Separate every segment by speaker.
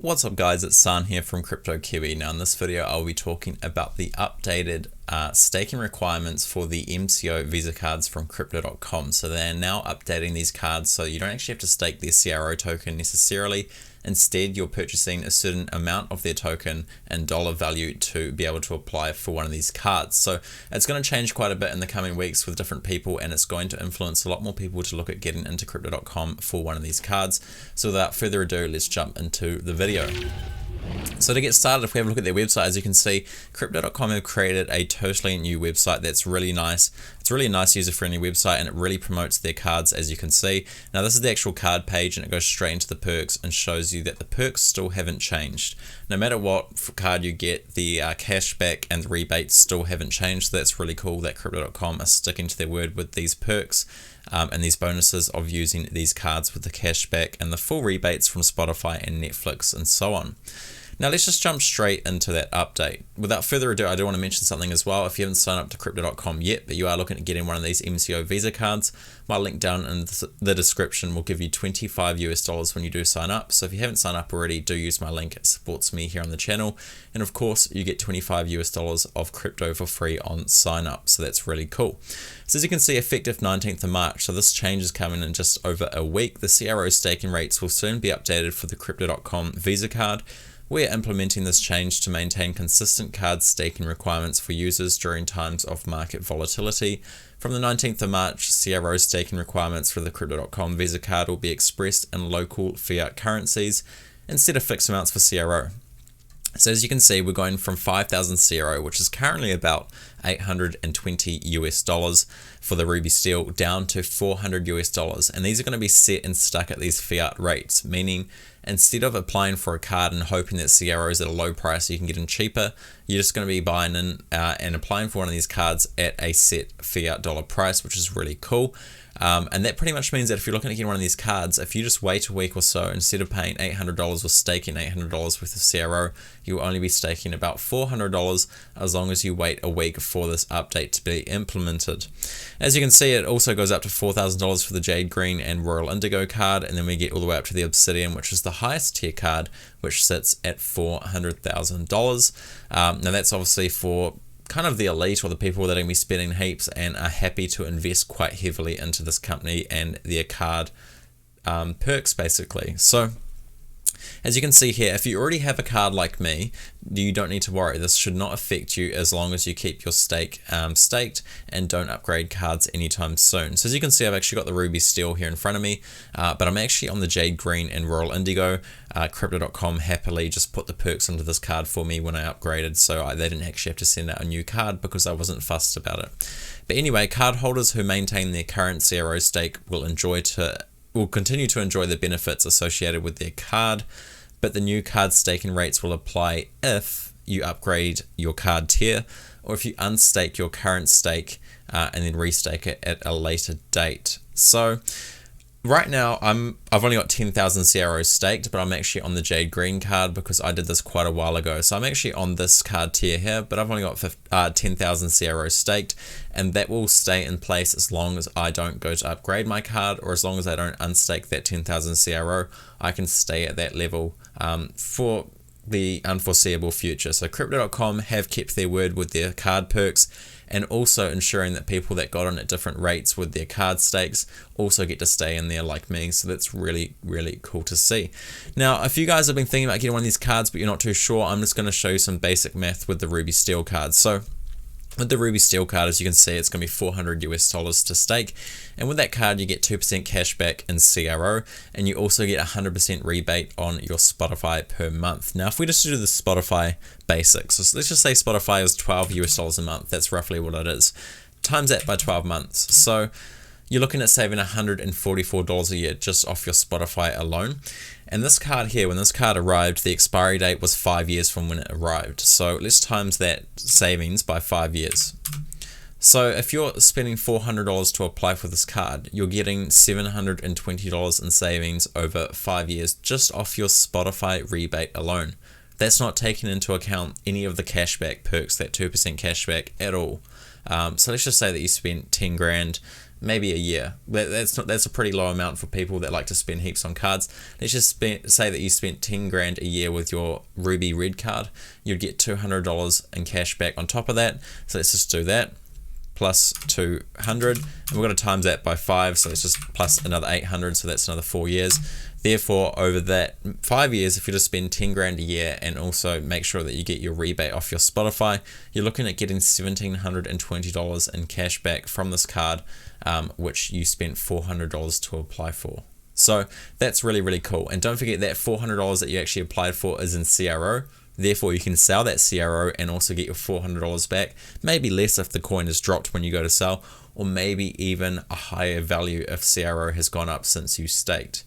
Speaker 1: What's up guys, it's San here from Crypto Kiwi. Now in this video I'll be talking about the updated staking requirements for the MCO Visa cards from Crypto.com. So they're now updating these cards so you don't actually have to stake their CRO token necessarily. Instead, you're purchasing a certain amount of their token and dollar value to be able to apply for one of these cards. So it's going to change quite a bit in the coming weeks with different people, and it's going to influence a lot more people to look at getting into Crypto.com for one of these cards. So without further ado, let's jump into the video. So to get started, if we have a look at their website, as you can see, Crypto.com have created a totally new website that's really nice. It's really a nice user-friendly website and it really promotes their cards, as you can see. Now this is the actual card page and it goes straight into the perks and shows you that the perks still haven't changed. No matter what card you get, the cashback and the rebates still haven't changed. So that's really cool that Crypto.com are sticking to their word with these perks. And these bonuses of using these cards with the cashback and the full rebates from Spotify and Netflix and so on. Now let's just jump straight into that update. Without further ado, I do want to mention something as well. If you haven't signed up to Crypto.com yet, but you are looking at getting one of these MCO Visa cards, my link down in the description will give you $25 when you do sign up. So if you haven't signed up already, do use my link. It supports me here on the channel. And of course, you get $25 of crypto for free on sign up. So that's really cool. So as you can see, effective 19th of March, so this change is coming in just over a week. The CRO staking rates will soon be updated for the Crypto.com Visa card. We're implementing this change to maintain consistent card staking requirements for users during times of market volatility. From the 19th of March, CRO staking requirements for the Crypto.com Visa card will be expressed in local fiat currencies instead of fixed amounts for CRO. So as you can see, we're going from 5,000 CRO, which is currently about $820 for the Ruby Steel, down to $400, and these are going to be set and stuck at these fiat rates, meaning instead of applying for a card and hoping that CRO is at a low price so you can get in cheaper, you're just going to be buying in and applying for one of these cards at a set fiat dollar price, which is really cool. And that pretty much means that if you're looking at getting one of these cards, if you just wait a week or so, instead of paying $800 or staking $800 worth of CRO, you'll only be staking about $400 as long as you wait a week for this update to be implemented. As you can see, it also goes up to $4,000 for the Jade Green and Royal Indigo card, and then we get all the way up to the Obsidian, which is the highest tier card, which sits at $400,000. Now that's obviously for kind of the elite or the people that are going to be spending heaps and are happy to invest quite heavily into this company and their card perks basically. So as you can see here, if you already have a card like me, you don't need to worry. This should not affect you as long as you keep your stake staked and don't upgrade cards anytime soon. So as you can see, I've actually got the Ruby Steel here in front of me, but I'm actually on the Jade Green and Royal Indigo. Crypto.com happily just put the perks onto this card for me when I upgraded, so they didn't actually have to send out a new card because I wasn't fussed about it. But anyway, card holders who maintain their current CRO stake will continue to enjoy the benefits associated with their card, but the new card staking rates will apply if you upgrade your card tier or if you unstake your current stake and then restake it at a later date. So right now, I've only got 10,000 CRO staked, but I'm actually on the Jade Green card because I did this quite a while ago. So I'm actually on this card tier here, but I've only got 10,000 CRO staked, and that will stay in place as long as I don't go to upgrade my card, or as long as I don't unstake that 10,000 CRO, I can stay at that level for the unforeseeable future. So Crypto.com have kept their word with their card perks, and also ensuring that people that got on at different rates with their card stakes also get to stay in there like me. So that's really, really cool to see. Now, if you guys have been thinking about getting one of these cards, but you're not too sure, I'm just going to show you some basic math with the Ruby Steel cards. So with the Ruby Steel card, as you can see, it's going to be $400 to stake. And with that card, you get 2% cashback in CRO, and you also get 100% rebate on your Spotify per month. Now, if we just do the Spotify basics, so let's just say Spotify is $12 a month. That's roughly what it is. Times that by 12 months. So you're looking at saving $144 a year just off your Spotify alone. And this card here, when this card arrived, the expiry date was 5 years from when it arrived. So let's times that savings by 5 years. So if you're spending $400 to apply for this card, you're getting $720 in savings over 5 years just off your Spotify rebate alone. That's not taking into account any of the cashback perks, that 2% cashback at all. So let's just say that you spent 10 grand maybe a year. That's a pretty low amount for people that like to spend heaps on cards. Let's just say that you spent 10 grand a year with your Ruby Red card. You'd get $200 in cash back on top of that. So let's just do that. Plus 200, and we're going to times that by 5, so it's just plus another 800, so that's another 4 years. Therefore, over that 5 years, if you just spend 10 grand a year and also make sure that you get your rebate off your Spotify, you're looking at getting $1,720 in cash back from this card, which you spent $400 to apply for. So that's really, really cool. And don't forget that $400 that you actually applied for is in CRO. Therefore, you can sell that CRO and also get your $400 back, maybe less if the coin has dropped when you go to sell, or maybe even a higher value if CRO has gone up since you staked.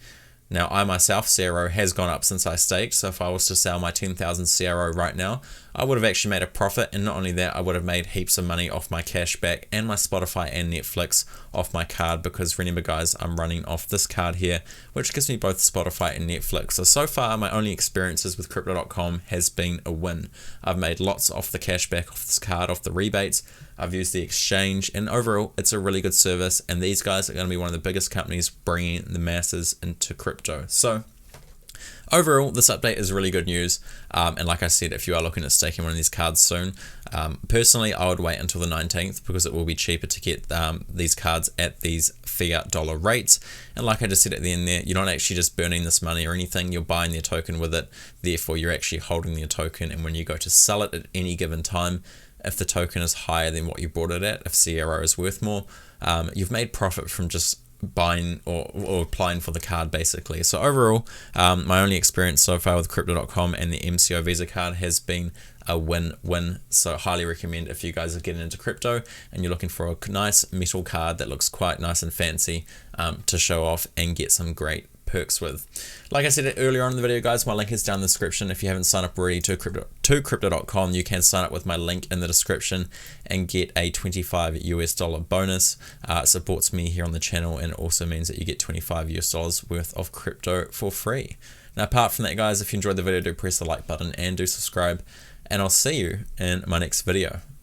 Speaker 1: Now, I myself, CRO has gone up since I staked, so if I was to sell my 10,000 CRO right now, I would have actually made a profit, and not only that, I would have made heaps of money off my cash back and my Spotify and Netflix off my card, because remember guys, I'm running off this card here, which gives me both Spotify and Netflix. So far, my only experiences with Crypto.com has been a win. I've made lots off the cash back off this card, off the rebates. I've used the exchange, and overall, it's a really good service, and these guys are going to be one of the biggest companies bringing the masses into crypto. So overall, this update is really good news, and like I said, if you are looking at staking one of these cards soon, personally, I would wait until the 19th because it will be cheaper to get these cards at these fiat dollar rates. And like I just said at the end there, you're not actually just burning this money or anything, you're buying their token with it, therefore you're actually holding their token, and when you go to sell it at any given time, if the token is higher than what you bought it at, if CRO is worth more, you've made profit from just buying or applying for the card basically. So overall, my only experience so far with Crypto.com and the MCO Visa card has been a win-win. So highly recommend if you guys are getting into crypto and you're looking for a nice metal card that looks quite nice and fancy to show off and get some great perks with. Like I said earlier on in the video guys, my link is down in the description. If you haven't signed up already to Crypto.com, you can sign up with my link in the description and get a $25 US bonus. It supports me here on the channel, and it also means that you get $25 US worth of crypto for free. Now apart from that guys, if you enjoyed the video, do press the like button and do subscribe, and I'll see you in my next video.